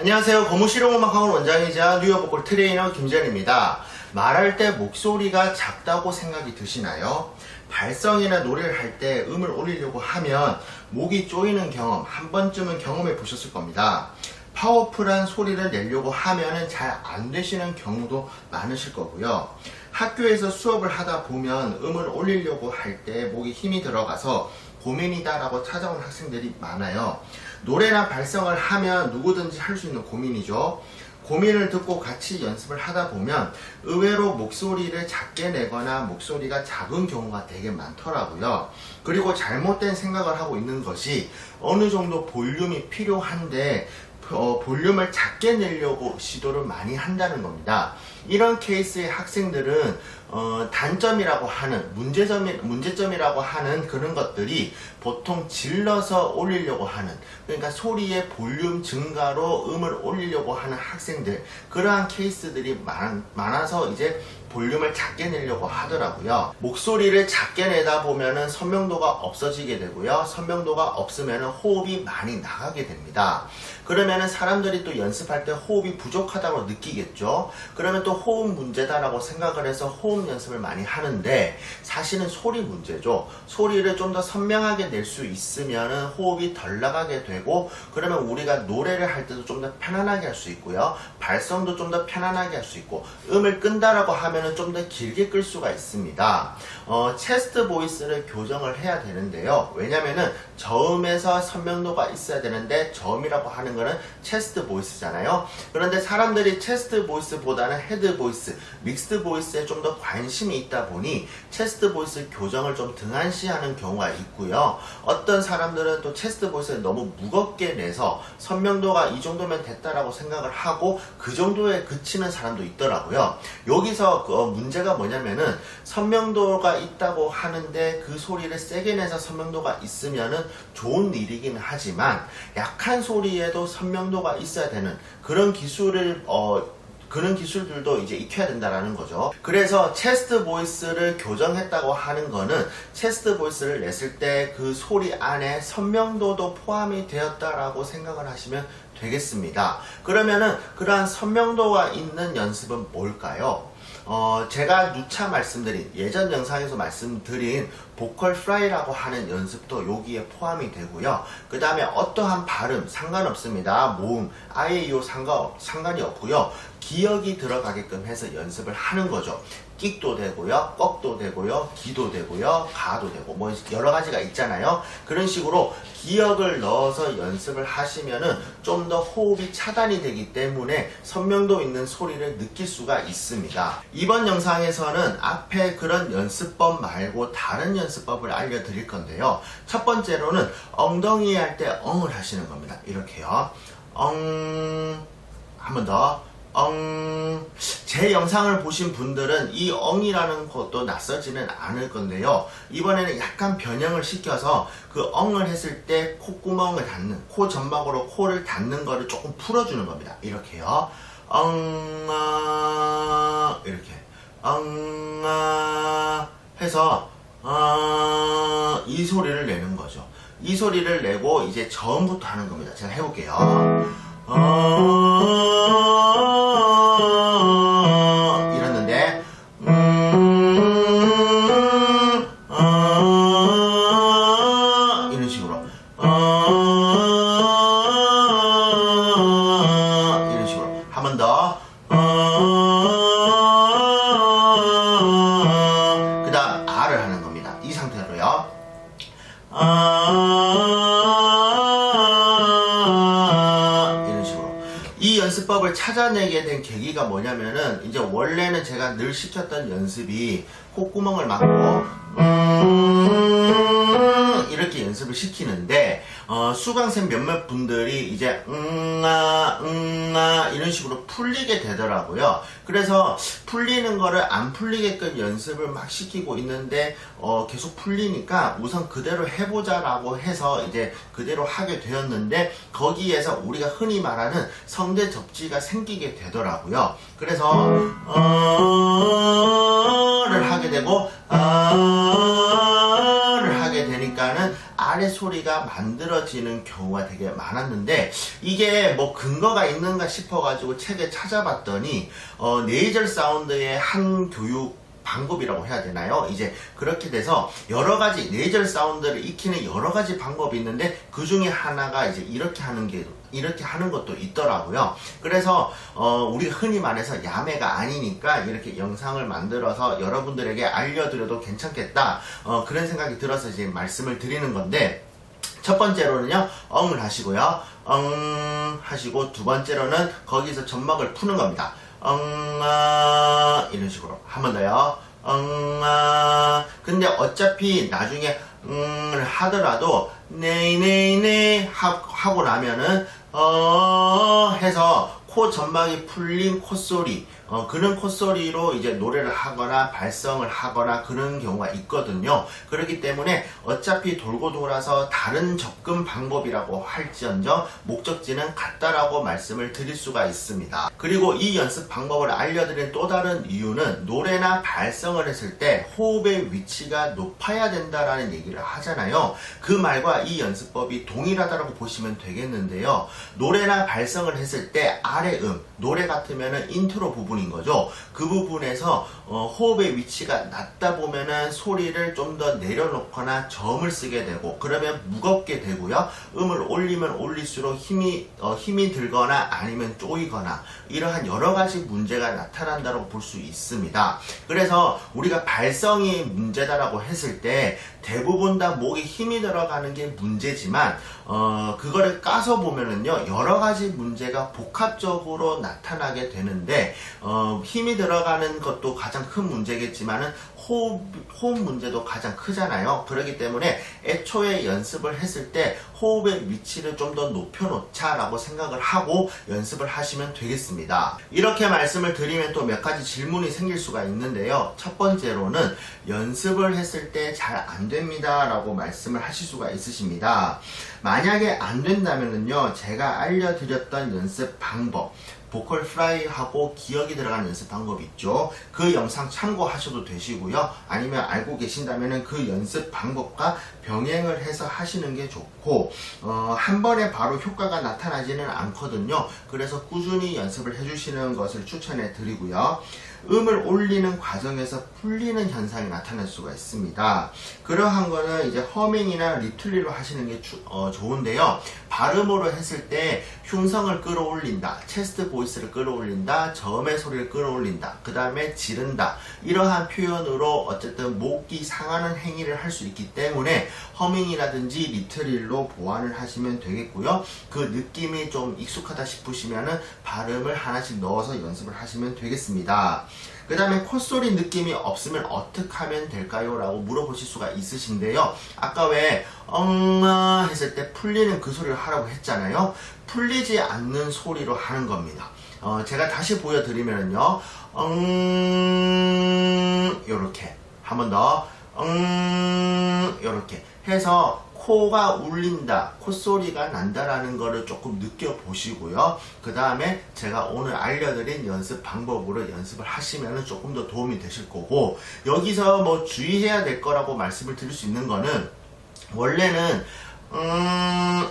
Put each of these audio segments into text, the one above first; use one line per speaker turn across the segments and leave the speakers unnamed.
안녕하세요. 고무실용음악학원 원장이자 뉴욕 보컬 트레이너 김재현입니다. 말할 때 목소리가 작다고 생각이 드시나요? 발성이나 노래를 할 때 음을 올리려고 하면 목이 조이는 경험 한 번쯤은 경험해 보셨을 겁니다. 파워풀한 소리를 내려고 하면은 잘 안 되시는 경우도 많으실 거고요. 학교에서 수업을 하다 보면 음을 올리려고 할 때 목에 힘이 들어가서 고민이다 라고 찾아온 학생들이 많아요. 노래나 발성을 하면 누구든지 할 수 있는 고민이죠. 고민을 듣고 같이 연습을 하다 보면 의외로 목소리를 작게 내거나 목소리가 작은 경우가 되게 많더라고요. 그리고 잘못된 생각을 하고 있는 것이 어느 정도 볼륨이 필요한데 볼륨을 작게 내려고 시도를 많이 한다는 겁니다. 이런 케이스의 학생들은 단점이라고 하는 문제점이라고 하는 그런 것들이 보통 질러서 올리려고 하는, 그러니까 소리의 볼륨 증가로 음을 올리려고 하는 학생들, 그러한 케이스들이 많아서 이제 볼륨을 작게 내려고 하더라고요. 목소리를 작게 내다 보면은 선명도가 없어지게 되고요. 선명도가 없으면은 호흡이 많이 나가게 됩니다. 그러면은 사람들이 또 연습할 때 호흡이 부족하다고 느끼겠죠. 그러면 또 호흡 문제다라고 생각을 해서 호흡 연습을 많이 하는데 사실은 소리 문제죠. 소리를 좀 더 선명하게 낼 수 있으면은 호흡이 덜 나가게 되고, 그러면 우리가 노래를 할 때도 좀 더 편안하게 할 수 있고요. 발성도 좀 더 편안하게 할 수 있고, 음을 끈다라고 하면은 좀 더 길게 끌 수가 있습니다. 체스트 보이스를 교정을 해야 되는데요. 왜냐면은 저음에서 선명도가 있어야 되는데 저음이라고 하는 거는 체스트 보이스잖아요. 그런데 사람들이 체스트 보이스보다는 헤드 보이스, 믹스드 보이스에 좀 더 관심이 있다 보니 체스트 보이스 교정을 좀 등한시하는 경우가 있고요. 어떤 사람들은 또 체스트 보이스를 너무 무겁게 내서 선명도가 이 정도면 됐다라고 생각을 하고 그 정도에 그치는 사람도 있더라고요. 여기서 문제가 뭐냐면은 선명도가 있다고 하는데 그 소리를 세게 내서 선명도가 있으면은 좋은 일이긴 하지만 약한 소리에도 선명도가 있어야 되는 그런 기술들도 이제 익혀야 된다라는 거죠. 그래서 체스트 보이스를 교정했다고 하는 거는 체스트 보이스를 냈을 때 그 소리 안에 선명도도 포함이 되었다라고 생각을 하시면 되겠습니다. 그러면은 그러한 선명도가 있는 연습은 뭘까요? 제가 누차 말씀드린, 예전 영상에서 말씀드린 보컬 프라이라고 하는 연습도 여기에 포함이 되고요. 그 다음에 어떠한 발음 상관없습니다. 모음, 아예요 상관이 없고요. 기억이 들어가게끔 해서 연습을 하는 거죠. 끽도 되고요, 꺽도 되고요, 기도 되고요, 가도 되고 뭐 여러 가지가 있잖아요. 그런 식으로 기억을 넣어서 연습을 하시면은 좀 더 호흡이 차단이 되기 때문에 선명도 있는 소리를 느낄 수가 있습니다. 이번 영상에서는 앞에 그런 연습법 말고 다른 연습법을 알려드릴 건데요. 첫 번째로는 엉덩이 할 때 엉을 하시는 겁니다. 이렇게요. 엉, 한 번 더. 제 영상을 보신 분들은 이 엉이라는 것도 낯설지는 않을 건데요. 이번에는 약간 변형을 시켜서 그 엉을 했을 때 콧구멍을 닫는, 코 점막으로 코를 닫는 거를 조금 풀어주는 겁니다. 이렇게요. 이렇게. 해서, 이 소리를 내는 거죠. 이 소리를 내고 이제 저음부터 하는 겁니다. 제가 해볼게요. 이랬는데 이런 식으로 이런 식으로 한 번 더. 그 다음 아를 하는 겁니다. 이 상태로요. 이 연습법을 찾아내게 된 계기가 뭐냐면은, 이제 원래는 제가 늘 시켰던 연습이 콧구멍을 막고 이렇게 연습을 시키는데 수강생 몇몇 분들이 이제 이런 식으로 풀리게 되더라고요. 그래서 풀리는 거를 안 풀리게끔 연습을 막 시키고 있는데 계속 풀리니까 우선 그대로 해보자 라고 해서 이제 그대로 하게 되었는데, 거기에서 우리가 흔히 말하는 성대 접지가 생기게 되더라고요. 그래서 를 하게 되고 를 하게 되니까는 아래 소리가 만들어지는 경우가 되게 많았는데 이게 뭐 근거가 있는가 싶어가지고 책에 찾아봤더니 네이절 사운드의 한 교육 방법이라고 해야 되나요? 이제 그렇게 돼서 여러 가지 네이절 사운드를 익히는 여러 가지 방법이 있는데 그 중에 하나가 이제 이렇게 하는 것도 있더라고요. 그래서 우리가 흔히 말해서 야매가 아니니까 이렇게 영상을 만들어서 여러분들에게 알려드려도 괜찮겠다. 그런 생각이 들어서 이제 말씀을 드리는 건데, 첫 번째로는요, 엉을 하시고요. 하시고, 두 번째로는 거기서 점막을 푸는 겁니다. 이런 식으로 한 번 더요. 근데 어차피 나중에 하더라도 네네네 하고 나면은 해서 코 점막이 풀린 콧소리, 그런 콧소리로 이제 노래를 하거나 발성을 하거나 그런 경우가 있거든요. 그렇기 때문에 어차피 돌고 돌아서 다른 접근 방법이라고 할지언정 목적지는 같다라고 말씀을 드릴 수가 있습니다. 그리고 이 연습 방법을 알려드린 또 다른 이유는 노래나 발성을 했을 때 호흡의 위치가 높아야 된다라는 얘기를 하잖아요. 그 말과 이 연습법이 동일하다고 보시면 되겠는데요. 노래나 발성을 했을 때 아래 노래 같으면은 인트로 부분인 거죠. 그 부분에서 호흡의 위치가 낮다 보면은 소리를 좀 더 내려놓거나 점을 쓰게 되고 그러면 무겁게 되고요. 음을 올리면 올릴수록 힘이 들거나 아니면 쪼이거나 이러한 여러 가지 문제가 나타난다고 볼 수 있습니다. 그래서 우리가 발성이 문제다라고 했을 때 대부분 다 목에 힘이 들어가는 게 문제지만 그거를 까서 보면은요, 여러 가지 문제가 복합적으로 나타나게 되는데 힘이 들어가는 것도 가장 큰 문제겠지만은 호흡 문제도 가장 크잖아요. 그렇기 때문에 애초에 연습을 했을 때 호흡의 위치를 좀 더 높여놓자 라고 생각을 하고 연습을 하시면 되겠습니다. 이렇게 말씀을 드리면 또 몇 가지 질문이 생길 수가 있는데요. 첫 번째로는 연습을 했을 때 잘 안 됩니다 라고 말씀을 하실 수가 있으십니다. 만약에 안 된다면요, 제가 알려드렸던 연습 방법, 보컬 프라이하고 기억이 들어가는 연습 방법이 있죠. 그 영상 참고하셔도 되시고요. 아니면 알고 계신다면 그 연습 방법과 병행을 해서 하시는 게 좋고, 한 번에 바로 효과가 나타나지는 않거든요. 그래서 꾸준히 연습을 해주시는 것을 추천해 드리고요. 음을 올리는 과정에서 풀리는 현상이 나타날 수가 있습니다. 그러한 거는 이제 허밍이나 리틀리로 하시는 게 좋은데요. 발음으로 했을 때 흉성을 끌어올린다, 체스트 보이스를 끌어올린다, 저음의 소리를 끌어올린다, 그 다음에 지른다, 이러한 표현으로 어쨌든 목이 상하는 행위를 할 수 있기 때문에 허밍이라든지 리틀릴로 보완을 하시면 되겠고요. 그 느낌이 좀 익숙하다 싶으시면은 발음을 하나씩 넣어서 연습을 하시면 되겠습니다. 그 다음에 콧소리 느낌이 없으면 어떻게 하면 될까요? 라고 물어보실 수가 있으신데요. 아까 왜 했을 때 풀리는 그 소리를 하라고 했잖아요. 풀리지 않는 소리로 하는 겁니다. 제가 다시 보여드리면요. 요렇게 한 번 더 요렇게 해서 코가 울린다, 콧소리가 난다라는 거를 조금 느껴보시고요. 그 다음에 제가 오늘 알려드린 연습 방법으로 연습을 하시면 조금 더 도움이 되실 거고, 여기서 뭐 주의해야 될 거라고 말씀을 드릴 수 있는 거는, 원래는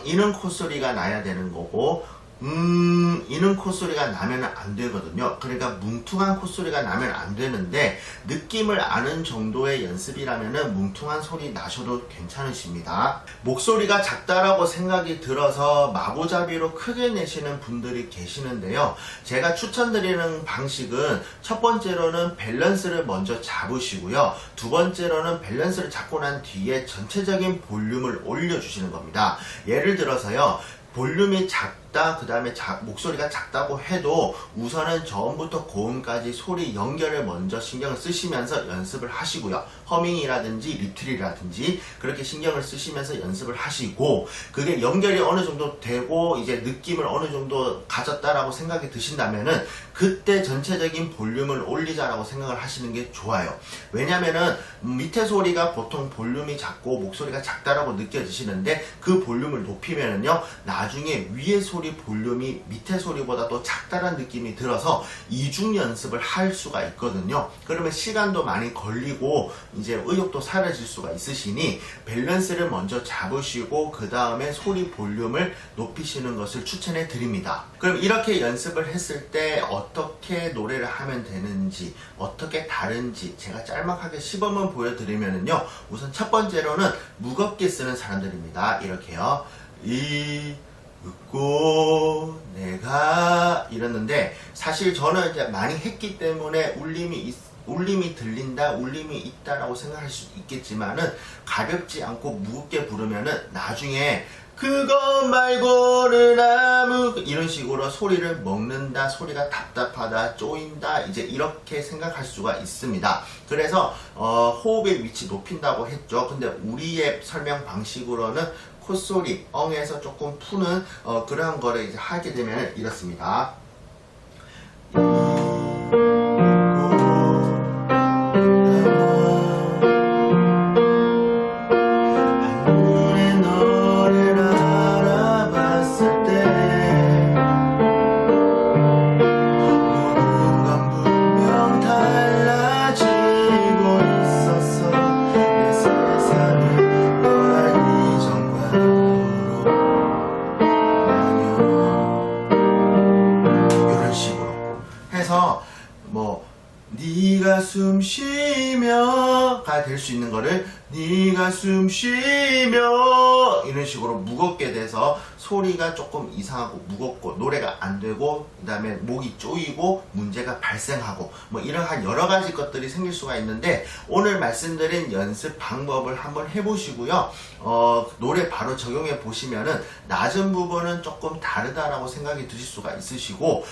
이는 콧소리가 나야 되는 거고, 이는 콧소리가 나면 안 되거든요. 그러니까 뭉퉁한 콧소리가 나면 안 되는데, 느낌을 아는 정도의 연습이라면 뭉퉁한 소리 나셔도 괜찮으십니다. 목소리가 작다라고 생각이 들어서 마구잡이로 크게 내시는 분들이 계시는데요. 제가 추천드리는 방식은 첫 번째로는 밸런스를 먼저 잡으시고요. 두 번째로는 밸런스를 잡고 난 뒤에 전체적인 볼륨을 올려주시는 겁니다. 예를 들어서요, 볼륨이 작다, 그 다음에 목소리가 작다고 해도 우선은 저음부터 고음까지 소리 연결을 먼저 신경을 쓰시면서 연습을 하시고요. 허밍이라든지 리틀이라든지 그렇게 신경을 쓰시면서 연습을 하시고, 그게 연결이 어느 정도 되고 이제 느낌을 어느 정도 가졌다라고 생각이 드신다면은 그때 전체적인 볼륨을 올리자라고 생각을 하시는 게 좋아요. 왜냐면은 밑에 소리가 보통 볼륨이 작고 목소리가 작다라고 느껴지시는데 그 볼륨을 높이면은요, 나중에 위에 소리 소리 볼륨이 밑에 소리보다 또 작다는 느낌이 들어서 이중 연습을 할 수가 있거든요. 그러면 시간도 많이 걸리고 이제 의욕도 사라질 수가 있으시니 밸런스를 먼저 잡으시고 그 다음에 소리 볼륨을 높이시는 것을 추천해 드립니다. 그럼 이렇게 연습을 했을 때 어떻게 노래를 하면 되는지, 어떻게 다른지 제가 짤막하게 시범을 보여드리면요. 우선 첫 번째로는 무겁게 쓰는 사람들입니다. 이렇게요. 웃고 내가 이랬는데, 사실 저는 이제 많이 했기 때문에 울림이 들린다, 울림이 있다라고 생각할 수 있겠지만은, 가볍지 않고 무겁게 부르면은 나중에 그거 말고는 이런 식으로 소리를 먹는다, 소리가 답답하다, 쪼인다, 이제 이렇게 생각할 수가 있습니다. 그래서 호흡의 위치 높인다고 했죠. 근데 우리의 설명 방식으로는 콧소리, 엉에서 조금 푸는 그러한 거를 이제 하게 되면 이렇습니다. 해서 네가 숨 쉬며가 될 수 있는 거를 네가 숨 쉬며 이런 식으로 무겁게 돼서 소리가 조금 이상하고 무겁고 노래가 안 되고 그 다음에 목이 쪼이고 문제가 발생하고 이러한 여러 가지 것들이 생길 수가 있는데, 오늘 말씀드린 연습 방법을 한번 해보시고요. 노래 바로 적용해 보시면은 낮은 부분은 조금 다르다라고 생각이 드실 수가 있으시고,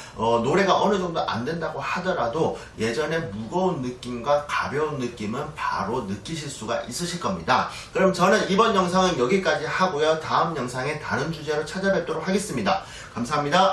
노래가 어느 정도 안 된다고 하더라도 예전에 무거운 느낌과 가벼운 느낌은 바로 느끼실 수가 있으실 겁니다. 그럼 저는 이번 영상은 여기까지 하고요. 다음 영상에 다른 주제로 찾아뵙도록 하겠습니다. 감사합니다.